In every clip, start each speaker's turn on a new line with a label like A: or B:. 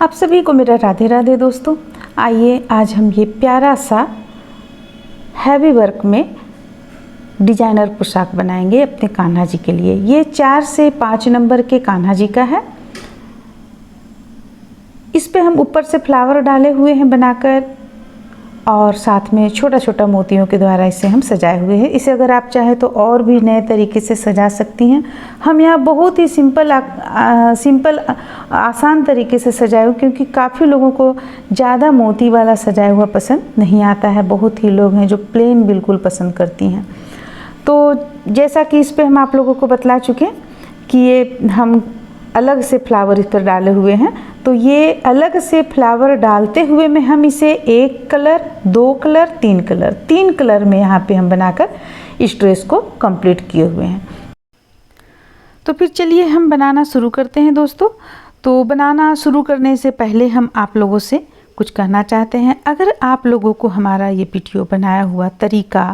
A: आप सभी को मेरा राधे राधे दोस्तों। आइए आज हम ये प्यारा सा हैवी वर्क में डिजाइनर पोशाक बनाएंगे अपने कान्हा जी के लिए। ये 4 से 5 नंबर के कान्हा जी का है। इस पे हम ऊपर से फ्लावर डाले हुए हैं बनाकर और साथ में छोटा छोटा मोतियों के द्वारा इसे हम सजाए हुए हैं। इसे अगर आप चाहें तो और भी नए तरीके से सजा सकती हैं। हम यहाँ बहुत ही सिंपल आसान तरीके से सजाए हुए, क्योंकि काफ़ी लोगों को ज़्यादा मोती वाला सजाया हुआ पसंद नहीं आता है। बहुत ही लोग हैं जो प्लेन बिल्कुल पसंद करती हैं। तो जैसा कि इस पर हम आप लोगों को बतला चुके कि ये हम अलग से फ्लावर इस पर डाले हुए हैं। तो ये अलग से फ्लावर डालते हुए में हम इसे 1 कलर, 2 कलर, 3 कलर में यहाँ पे हम बनाकर इस ड्रेस को कंप्लीट किए हुए हैं। तो फिर चलिए हम बनाना शुरू करते हैं दोस्तों। तो बनाना शुरू करने से पहले हम आप लोगों से कुछ कहना चाहते हैं। अगर आप लोगों को हमारा ये वीडियो बनाया हुआ तरीका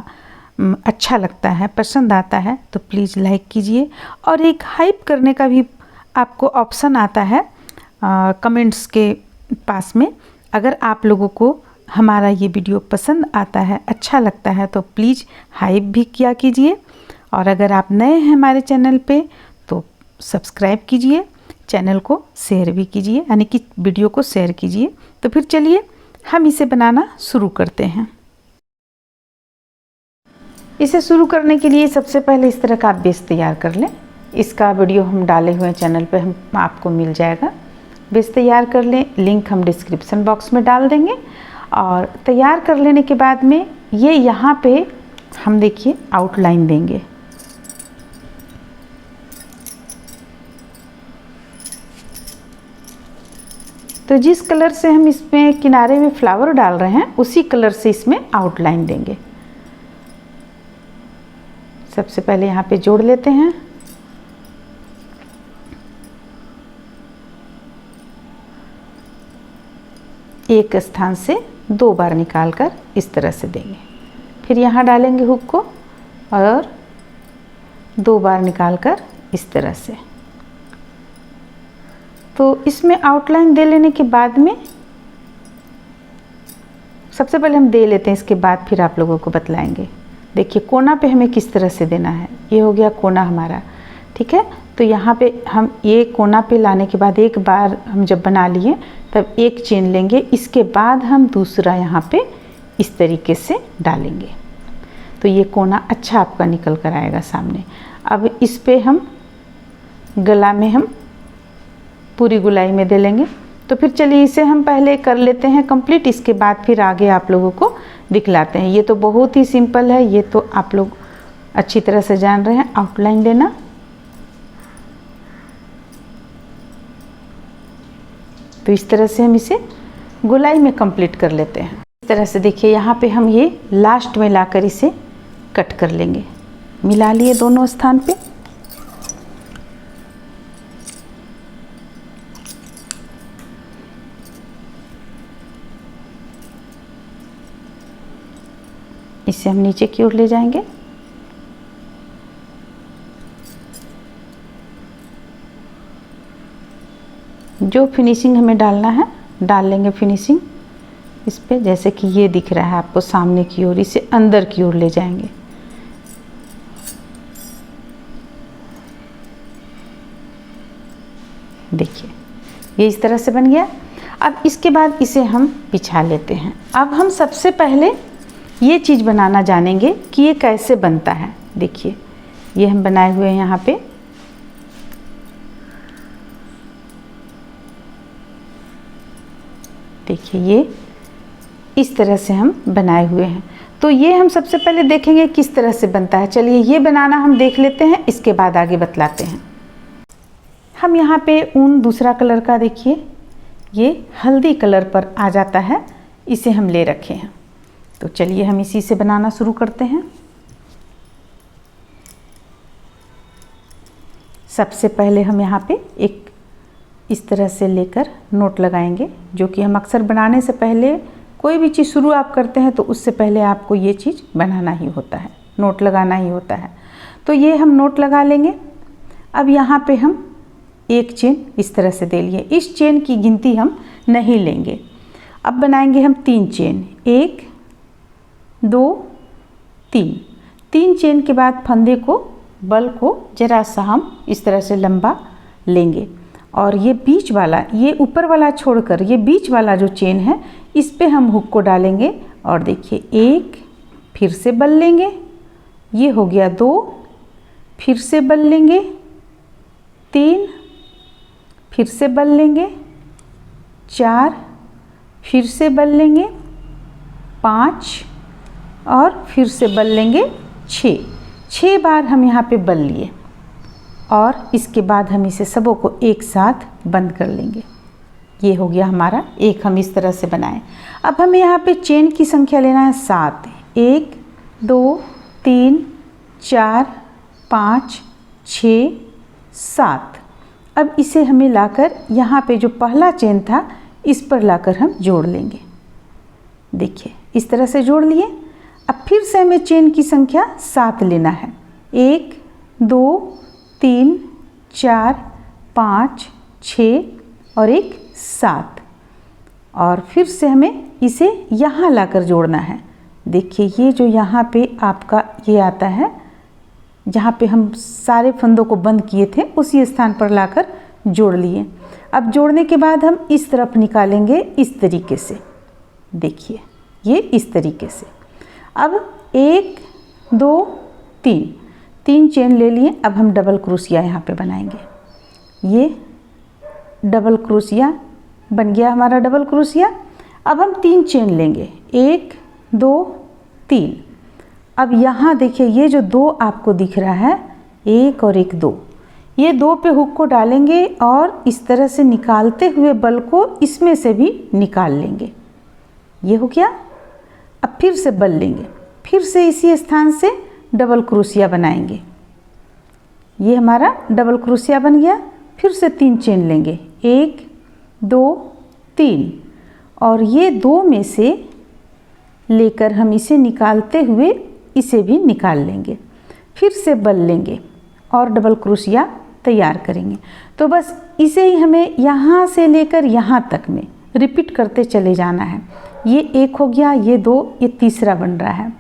A: अच्छा लगता है, पसंद आता है, तो प्लीज़ लाइक कीजिए। और एक हाइप करने का भी आपको ऑप्शन आता है कमेंट्स के पास में। अगर आप लोगों को हमारा ये वीडियो पसंद आता है, अच्छा लगता है, तो प्लीज़ हाइप भी किया कीजिए। और अगर आप नए हैं हमारे चैनल पे तो सब्सक्राइब कीजिए, चैनल को शेयर भी कीजिए, यानी कि वीडियो को शेयर कीजिए। तो फिर चलिए हम इसे बनाना शुरू करते हैं। इसे शुरू करने के लिए सबसे पहले इस तरह का आप बेस तैयार कर लें। इसका वीडियो हम डाले हुए चैनल पे हम आपको मिल जाएगा। बेस तैयार कर लें, लिंक हम डिस्क्रिप्शन बॉक्स में डाल देंगे। और तैयार कर लेने के बाद में ये यहाँ पे हम देखिए आउटलाइन देंगे। तो जिस कलर से हम इसमें किनारे में फ्लावर डाल रहे हैं उसी कलर से इसमें आउटलाइन देंगे। सबसे पहले यहाँ पे जोड़ लेते हैं। एक स्थान से 2 बार निकालकर इस तरह से देंगे। फिर यहाँ डालेंगे हुक को और 2 बार निकालकर इस तरह से। तो इसमें आउटलाइन दे लेने के बाद में सबसे पहले हम दे लेते हैं, इसके बाद फिर आप लोगों को बतलाएंगे। देखिए कोना पे हमें किस तरह से देना है। ये हो गया कोना हमारा, ठीक है। तो यहाँ पे हम ये कोना पे लाने के बाद एक बार हम जब बना लिए तब एक चेन लेंगे। इसके बाद हम दूसरा यहाँ पे इस तरीके से डालेंगे। तो ये कोना अच्छा आपका निकल कर आएगा सामने। अब इस पे हम गला में हम पूरी गुलाई में दे लेंगे। तो फिर चलिए इसे हम पहले कर लेते हैं कंप्लीट, इसके बाद फिर आगे आप लोगों को दिखलाते हैं। ये तो बहुत ही सिंपल है, ये तो आप लोग अच्छी तरह से जान रहे हैं। आउटलाइन देना, तो इस तरह से हम इसे गोलाई में कंप्लीट कर लेते हैं। इस तरह से देखिए यहाँ पे हम ये लास्ट में लाकर इसे कट कर लेंगे। मिला लिए दोनों स्थान पे। इसे हम नीचे की ओर ले जाएंगे। जो फिनिशिंग हमें डालना है डाल लेंगे फिनिशिंग इस पे। जैसे कि ये दिख रहा है आपको सामने की ओर, इसे अंदर की ओर ले जाएंगे। देखिए ये इस तरह से बन गया। अब इसके बाद इसे हम बिछा लेते हैं। अब हम सबसे पहले ये चीज़ बनाना जानेंगे कि ये कैसे बनता है। देखिए ये हम बनाए हुए हैं यहाँ पे। देखिए ये इस तरह से हम बनाए हुए हैं। तो ये हम सबसे पहले देखेंगे किस तरह से बनता है। चलिए ये बनाना हम देख लेते हैं, इसके बाद आगे बतलाते हैं। हम यहाँ पे ऊन दूसरा कलर का, देखिए ये हल्दी कलर पर आ जाता है, इसे हम ले रखे हैं। तो चलिए हम इसी से बनाना शुरू करते हैं। सबसे पहले हम यहाँ पे एक इस तरह से लेकर नोट लगाएंगे, जो कि हम अक्सर बनाने से पहले कोई भी चीज़ शुरू आप करते हैं तो उससे पहले आपको ये चीज़ बनाना ही होता है, नोट लगाना ही होता है। तो ये हम नोट लगा लेंगे। अब यहाँ पे हम एक चेन इस तरह से दे लिए। इस चेन की गिनती हम नहीं लेंगे। अब बनाएंगे हम 3 चेन, 1 2 3। 3 चेन के बाद फंदे को, बल को जरा सा हम इस तरह से लंबा लेंगे और ये बीच वाला, ये ऊपर वाला छोड़कर ये बीच वाला जो चेन है इस पे हम हुक को डालेंगे और देखिए 1, फिर से बल लेंगे, ये हो गया 2, फिर से बल लेंगे 3, फिर से बल लेंगे 4, फिर से बल लेंगे 5 और फिर से बल लेंगे 6। 6 बार हम यहाँ पे बल लिए और इसके बाद हम इसे सबों को एक साथ बंद कर लेंगे। ये हो गया हमारा एक, हम इस तरह से बनाएं। अब हमें यहाँ पे चेन की संख्या लेना है 7, 1 2 3 4 5 6 7। अब इसे हमें लाकर यहाँ पे जो पहला चेन था इस पर लाकर हम जोड़ लेंगे। देखिए इस तरह से जोड़ लिए। अब फिर से हमें चेन की संख्या 7 लेना है, 1 2 3 4 5 6 और एक 7। और फिर से हमें इसे यहाँ लाकर जोड़ना है। देखिए ये जो यहाँ पे आपका ये आता है, जहाँ पे हम सारे फंदों को बंद किए थे उसी स्थान पर लाकर जोड़ लिए। अब जोड़ने के बाद हम इस तरफ निकालेंगे इस तरीके से। देखिए ये इस तरीके से। अब 1 2 3 चेन ले लिए। अब हम डबल क्रोशिया यहाँ पे बनाएंगे। ये डबल क्रोशिया बन गया हमारा डबल क्रोशिया। अब हम 3 चेन लेंगे, 1 2 3। अब यहाँ देखिए ये जो 2 आपको दिख रहा है, 1 और 1 2, ये 2 पे हुक को डालेंगे और इस तरह से निकालते हुए बल को इसमें से भी निकाल लेंगे। ये हो गया। अब फिर से बल लेंगे, फिर से इसी स्थान से डबल क्रोशिया बनाएंगे। ये हमारा डबल क्रोशिया बन गया। फिर से 3 चेन लेंगे, 1 2 3 और ये 2 में से लेकर हम इसे निकालते हुए इसे भी निकाल लेंगे। फिर से बल लेंगे और डबल क्रोशिया तैयार करेंगे। तो बस इसे ही हमें यहाँ से लेकर यहाँ तक में रिपीट करते चले जाना है। ये 1 हो गया, ये 2, ये तीसरा बन रहा है।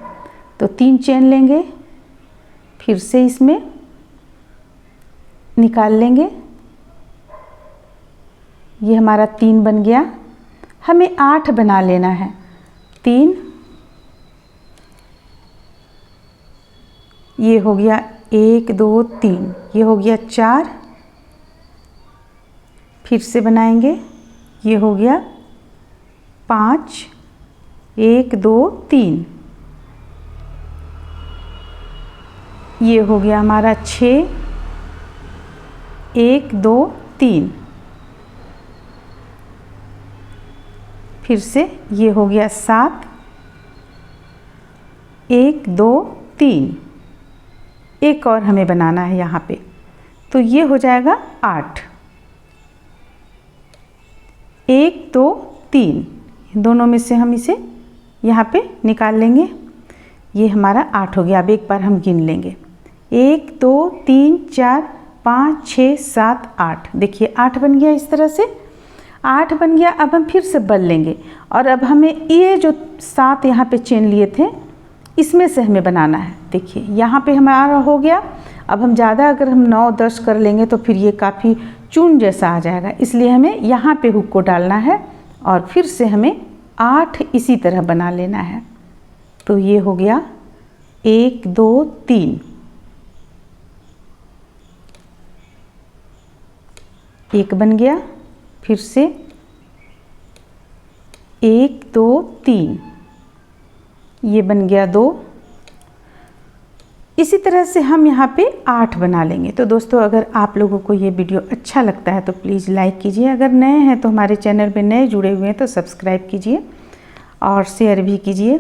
A: तो 3 चेन लेंगे, फिर से इसमें निकाल लेंगे। ये हमारा 3 बन गया। हमें 8 बना लेना है। 3, ये हो गया 1 2 3, ये हो गया 4। फिर से बनाएंगे, ये हो गया 5, 1 2 3, ये हो गया हमारा 6, 1 2 3। फिर से ये हो गया 7, 1 2 3। एक और हमें बनाना है यहाँ पे, तो ये हो जाएगा 8, 1 2 3। दोनों में से हम इसे यहाँ पे निकाल लेंगे। ये हमारा 8 हो गया। अब एक बार हम गिन लेंगे, 1 2 3 4 5 6 7 8। देखिए 8 बन गया। इस तरह से 8 बन गया। अब हम फिर से बल लेंगे और अब हमें ये जो 7 यहाँ पे चेन लिए थे इसमें से हमें बनाना है। देखिए यहाँ पे हमारा हो गया। अब हम ज़्यादा अगर हम 9 10 कर लेंगे तो फिर ये काफ़ी चून जैसा आ जाएगा, इसलिए हमें यहाँ पे हुक को डालना है और फिर से हमें 8 इसी तरह बना लेना है। तो ये हो गया 1 2 3, एक बन गया। फिर से 1 2 3, ये बन गया 2। इसी तरह से हम यहाँ पे 8 बना लेंगे। तो दोस्तों अगर आप लोगों को ये वीडियो अच्छा लगता है तो प्लीज़ लाइक कीजिए। अगर नए हैं तो हमारे चैनल पे नए जुड़े हुए हैं तो सब्सक्राइब कीजिए और शेयर भी कीजिए।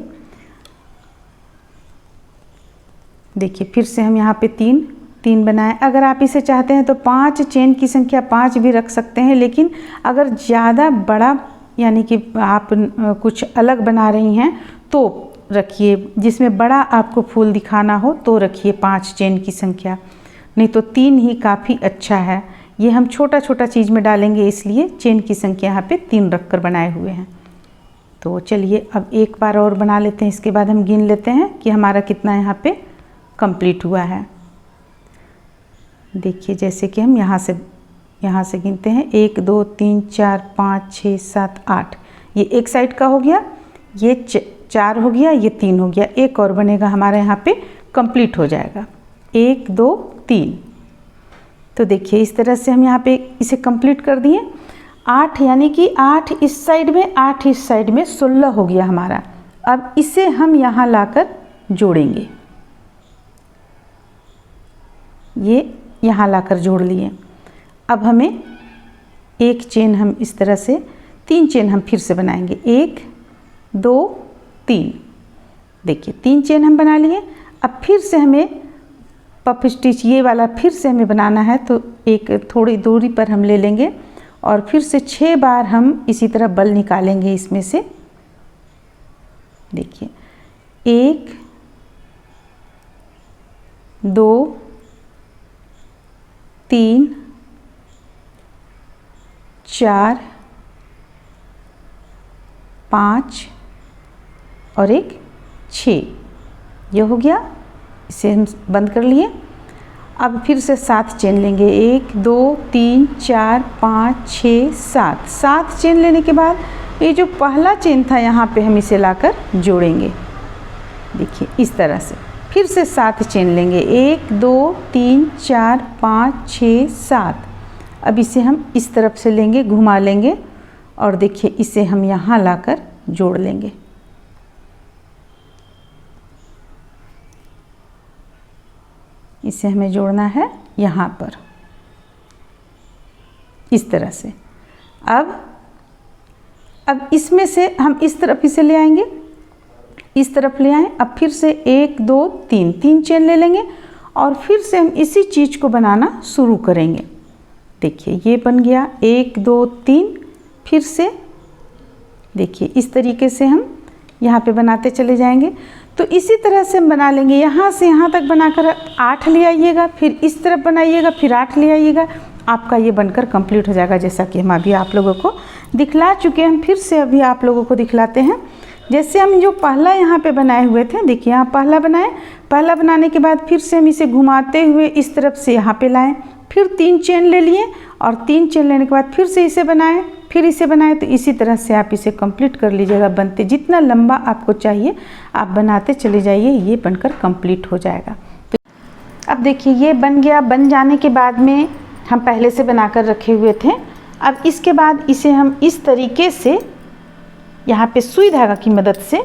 A: देखिए फिर से हम यहाँ पे 3 बनाएं। अगर आप इसे चाहते हैं तो 5 चेन की संख्या 5 भी रख सकते हैं, लेकिन अगर ज़्यादा बड़ा यानी कि आप कुछ अलग बना रही हैं तो रखिए, जिसमें बड़ा आपको फूल दिखाना हो तो रखिए 5 चेन की संख्या, नहीं तो 3 ही काफ़ी अच्छा है। ये हम छोटा छोटा चीज़ में डालेंगे, इसलिए चेन की संख्या यहाँ पे 3 रख कर बनाए हुए हैं। तो चलिए अब एक बार और बना लेते हैं, इसके बाद हम गिन लेते हैं कि हमारा कितना यहाँ पे कंप्लीट हुआ है। देखिए जैसे कि हम यहाँ से गिनते हैं 1 2 3 4 5 6 7 8, ये एक साइड का हो गया, ये 4 हो गया, ये 3 हो गया, एक और बनेगा हमारा यहाँ पे कंप्लीट हो जाएगा 1 2 3। तो देखिए इस तरह से हम यहाँ पे इसे कंप्लीट कर दिए। 8 यानी कि 8 इस साइड में 8 इस साइड में 16 हो गया हमारा। अब इसे हम यहाँ लाकर जोड़ेंगे, ये यहाँ लाकर जोड़ लिए। अब हमें एक चेन हम इस तरह से 3 चेन हम फिर से बनाएंगे, 1 2 3। देखिए 3 चेन हम बना लिए। अब फिर से हमें पफ स्टिच ये वाला फिर से हमें बनाना है, तो एक थोड़ी दूरी पर हम ले लेंगे और फिर से 6 बार हम इसी तरह बल निकालेंगे इसमें से। देखिए 1 2 3 4 5 और एक 6, ये हो गया। इसे हम बंद कर लिए। अब फिर से 7 चेन लेंगे, 1 2 3 4 5 6 7। 7 चेन लेने के बाद ये जो पहला चेन था यहाँ पे हम इसे लाकर जोड़ेंगे। देखिए इस तरह से फिर से 7 चेन लेंगे, 1 2 3 4 5 6 7। अब इसे हम इस तरफ से लेंगे, घुमा लेंगे और देखिए इसे हम यहाँ लाकर जोड़ लेंगे। इसे हमें जोड़ना है यहाँ पर इस तरह से। अब इसमें से हम इस तरफ इसे ले आएंगे, इस तरफ ले आए। अब फिर से 1 2 3 चेन ले लेंगे और फिर से हम इसी चीज़ को बनाना शुरू करेंगे। देखिए ये बन गया 1 2 3। फिर से देखिए इस तरीके से हम यहाँ पे बनाते चले जाएंगे। तो इसी तरह से हम बना लेंगे, यहाँ से यहाँ तक बनाकर 8 ले आइएगा, फिर इस तरफ बनाइएगा, फिर 8 ले आइएगा, आपका ये बनकर कंप्लीट हो जाएगा। जैसा कि हम अभी आप लोगों को दिखला चुके हैं, फिर से अभी आप लोगों को दिखलाते हैं। जैसे हम जो पहला यहाँ पे बनाए हुए थे, देखिए यहाँ पहला बनाए, पहला बनाने के बाद फिर से हम इसे घुमाते हुए इस तरफ से यहाँ पे लाएं, फिर 3 चेन ले लिए और 3 चेन लेने के बाद फिर से इसे बनाएं, फिर इसे बनाएं। तो इसी तरह से आप इसे कंप्लीट कर लीजिएगा। बनते जितना लंबा आपको चाहिए आप बनाते चले जाइए, ये बनकर कंप्लीट हो जाएगा। तो अब देखिए ये बन गया। बन जाने के बाद में हम पहले से बनाकर रखे हुए थे। अब इसके बाद इसे हम इस तरीके से यहाँ पे सुई धागा की मदद से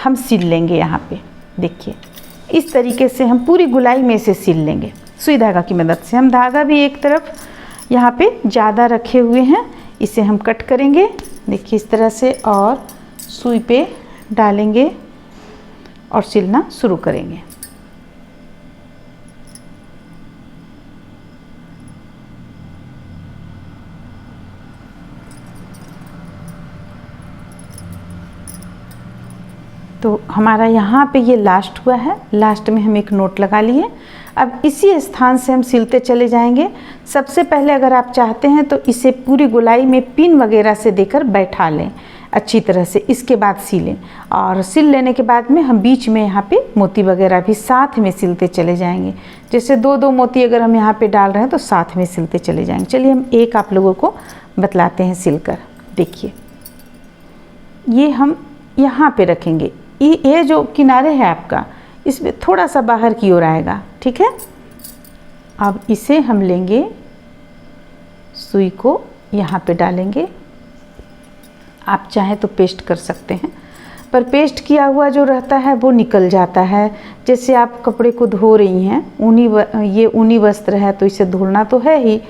A: हम सिल लेंगे। यहाँ पे देखिए इस तरीके से हम पूरी गुलाई में से सिल लेंगे सुई धागा की मदद से। हम धागा भी एक तरफ यहाँ पे ज़्यादा रखे हुए हैं, इसे हम कट करेंगे देखिए इस तरह से और सुई पे डालेंगे और सिलना शुरू करेंगे। तो हमारा यहाँ पे ये लास्ट हुआ है, लास्ट में हम एक नोट लगा लिए। अब इसी स्थान से हम सिलते चले जाएंगे। सबसे पहले अगर आप चाहते हैं तो इसे पूरी गोलाई में पिन वगैरह से देकर बैठा लें अच्छी तरह से, इसके बाद सिलें। और सिल लेने के बाद में हम बीच में यहाँ पे मोती वगैरह भी साथ में सिलते चले जाएंगे। जैसे 2-2 मोती अगर हम यहाँ पे डाल रहे हैं तो साथ में सिलते चले जाएंगे। चलिए हम एक आप लोगों को बतलाते हैं सिलकर। देखिए ये हम यहाँ पे रखेंगे, ये जो किनारे है आपका इसमें थोड़ा सा बाहर की ओर आएगा, ठीक है। अब इसे हम लेंगे, सुई को यहाँ पे डालेंगे। आप चाहें तो पेस्ट कर सकते हैं, पर पेस्ट किया हुआ जो रहता है वो निकल जाता है। जैसे आप कपड़े को धो रही हैं, ये ऊनी वस्त्र है तो इसे धोना तो है ही,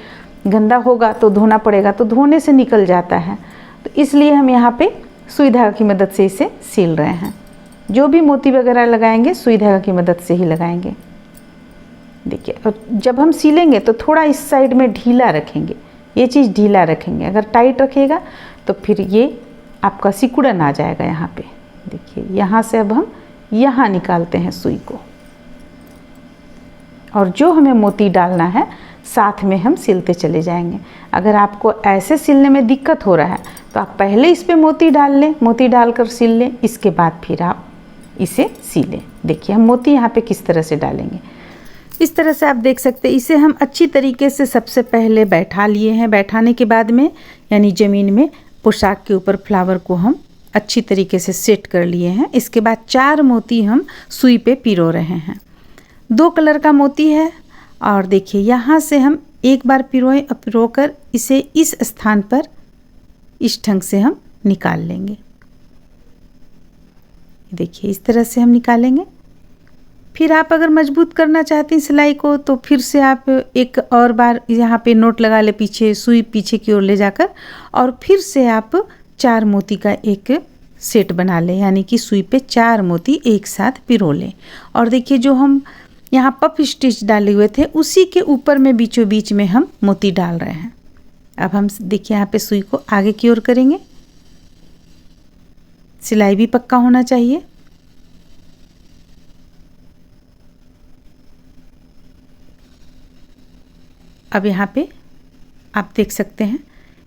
A: गंदा होगा तो धोना पड़ेगा, तो धोने से निकल जाता है। तो इसलिए हम यहाँ पे सुई धागा की मदद से इसे सिल रहे हैं। जो भी मोती वगैरह लगाएंगे सुई धागा की मदद से ही लगाएंगे। देखिए और जब हम सिलेंगे तो थोड़ा इस साइड में ढीला रखेंगे, ये चीज़ ढीला रखेंगे। अगर टाइट रखिएगा तो फिर ये आपका सिकुड़न आ जाएगा यहाँ पे। देखिए यहाँ से अब हम यहाँ निकालते हैं सुई को, और जो हमें मोती डालना है साथ में हम सिलते चले जाएंगे। अगर आपको ऐसे सिलने में दिक्कत हो रहा है तो आप पहले इस पे मोती डाल लें, मोती डालकर सिल लें, इसके बाद फिर आप इसे सिलें। देखिए हम मोती यहाँ पे किस तरह से डालेंगे, इस तरह से आप देख सकते हैं। इसे हम अच्छी तरीके से सबसे पहले बैठा लिए हैं। बैठाने के बाद में यानी ज़मीन में पोशाक के ऊपर फ्लावर को हम अच्छी तरीके से सेट कर लिए हैं। इसके बाद 4 मोती हम सुई पे पिरो रहे हैं। 2 कलर का मोती है और देखिए यहाँ से हम एक बार पिरो कर इसे इस स्थान पर इस ढंग से हम निकाल लेंगे। देखिए इस तरह से हम निकालेंगे। फिर आप अगर मजबूत करना चाहती हैं सिलाई को तो फिर से आप एक और बार यहाँ पे नोट लगा ले, पीछे सुई पीछे की ओर ले जाकर, और फिर से आप 4 मोती का एक सेट बना लें, यानी कि सुई पे 4 मोती एक साथ पिरो लें। और देखिए जो हम यहाँ पफ स्टिच डाले हुए थे उसी के ऊपर में बीचों बीच में हम मोती डाल रहे हैं। अब हम देखिए यहाँ पे सुई को आगे की ओर करेंगे। सिलाई भी पक्का होना चाहिए। अब यहाँ पे आप देख सकते हैं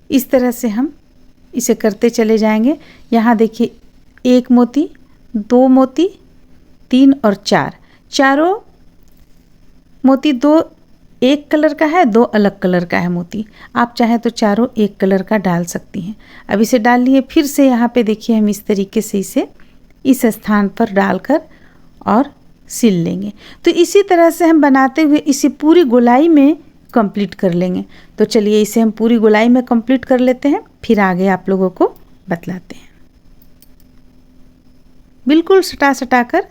A: इस तरह से हम इसे करते चले जाएंगे। यहाँ देखिए 1 मोती, 2 मोती, 3 और 4, चारों मोती 2 एक कलर का है, 2 अलग कलर का है मोती। आप चाहें तो चारों एक कलर का डाल सकती हैं। अब इसे डाल लिए, फिर से यहाँ पे देखिए हम इस तरीके से इसे इस स्थान पर डालकर और सिल लेंगे। तो इसी तरह से हम बनाते हुए इसे पूरी गोलाई में कंप्लीट कर लेंगे। तो चलिए इसे हम पूरी गोलाई में कंप्लीट कर लेते हैं, फिर आगे आप लोगों को बतलाते हैं। बिल्कुल सटा कर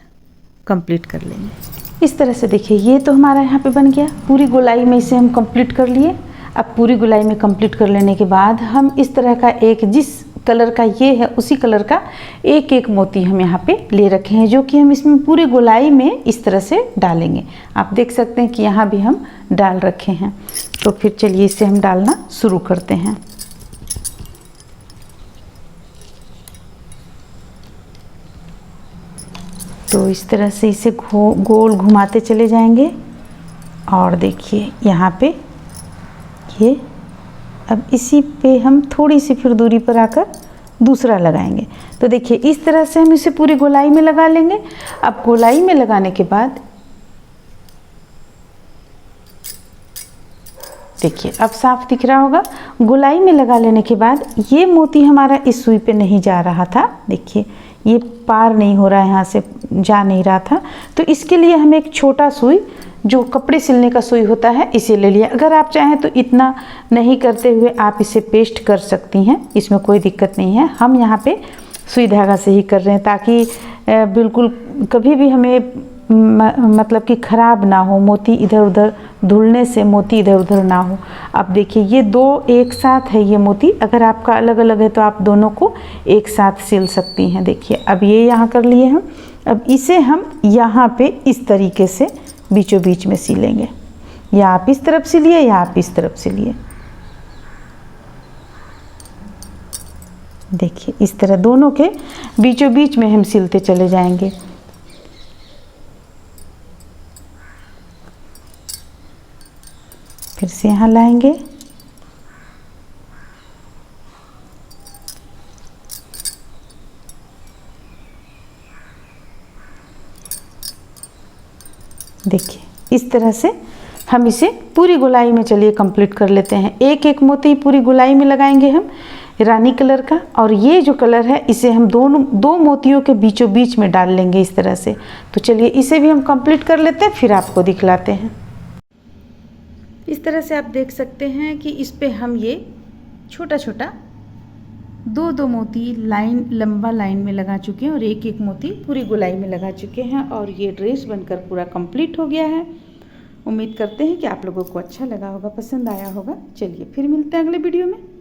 A: कंप्लीट कर लेंगे। इस तरह से देखिए ये तो हमारा यहाँ पे बन गया। पूरी गोलाई में इसे हम कंप्लीट कर लिए। अब पूरी गोलाई में कंप्लीट कर लेने के बाद हम इस तरह का एक, जिस कलर का ये है उसी कलर का एक मोती हम यहाँ पे ले रखे हैं, जो कि हम इसमें पूरी गोलाई में इस तरह से डालेंगे। आप देख सकते हैं कि यहाँ भी हम डाल रखे हैं। तो फिर चलिए इसे हम डालना शुरू करते हैं। तो इस तरह से इसे गोल घुमाते चले जाएंगे। और देखिए यहाँ पे ये, अब इसी पे हम थोड़ी सी फिर दूरी पर आकर दूसरा लगाएंगे। तो देखिए इस तरह से हम इसे पूरी गोलाई में लगा लेंगे। अब गोलाई में लगाने के बाद देखिए अब साफ दिख रहा होगा। गोलाई में लगा लेने के बाद ये मोती हमारा इस सुई पे नहीं जा रहा था। देखिए ये पार नहीं हो रहा है, यहाँ से जा नहीं रहा था। तो इसके लिए हम एक छोटा सुई, जो कपड़े सिलने का सुई होता है, इसे ले लिया। अगर आप चाहें तो इतना नहीं करते हुए आप इसे पेस्ट कर सकती हैं, इसमें कोई दिक्कत नहीं है। हम यहाँ पे सुई धागा से ही कर रहे हैं ताकि बिल्कुल कभी भी हमें मतलब कि ख़राब ना हो, मोती इधर उधर धुलने से मोती इधर उधर ना हो। अब देखिए ये 2 एक साथ है ये मोती। अगर आपका अलग अलग है तो आप दोनों को एक साथ सिल सकती हैं। देखिए अब ये यहाँ कर लिए हम। अब इसे हम यहाँ पे इस तरीके से बीचों बीच में सिलेंगे। या आप इस तरफ सिलिए या आप इस तरफ सिलिए। देखिए इस तरह दोनों के बीचों बीच में हम सिलते चले जाएंगे। फिर से यहाँ लाएंगे। देखिए इस तरह से हम इसे पूरी गोलाई में चलिए कंप्लीट कर लेते हैं। एक मोती पूरी गोलाई में लगाएंगे हम रानी कलर का, और ये जो कलर है इसे हम दो मोतियों के बीचों बीच में डाल लेंगे इस तरह से। तो चलिए इसे भी हम कंप्लीट कर लेते हैं, फिर आपको दिखलाते हैं। इस तरह से आप देख सकते हैं कि इस पे हम ये छोटा छोटा 2 मोती लंबा लाइन में लगा चुके हैं और एक मोती पूरी गोलाई में लगा चुके हैं। और ये ड्रेस बनकर पूरा कंप्लीट हो गया है। उम्मीद करते हैं कि आप लोगों को अच्छा लगा होगा, पसंद आया होगा। चलिए फिर मिलते हैं अगले वीडियो में।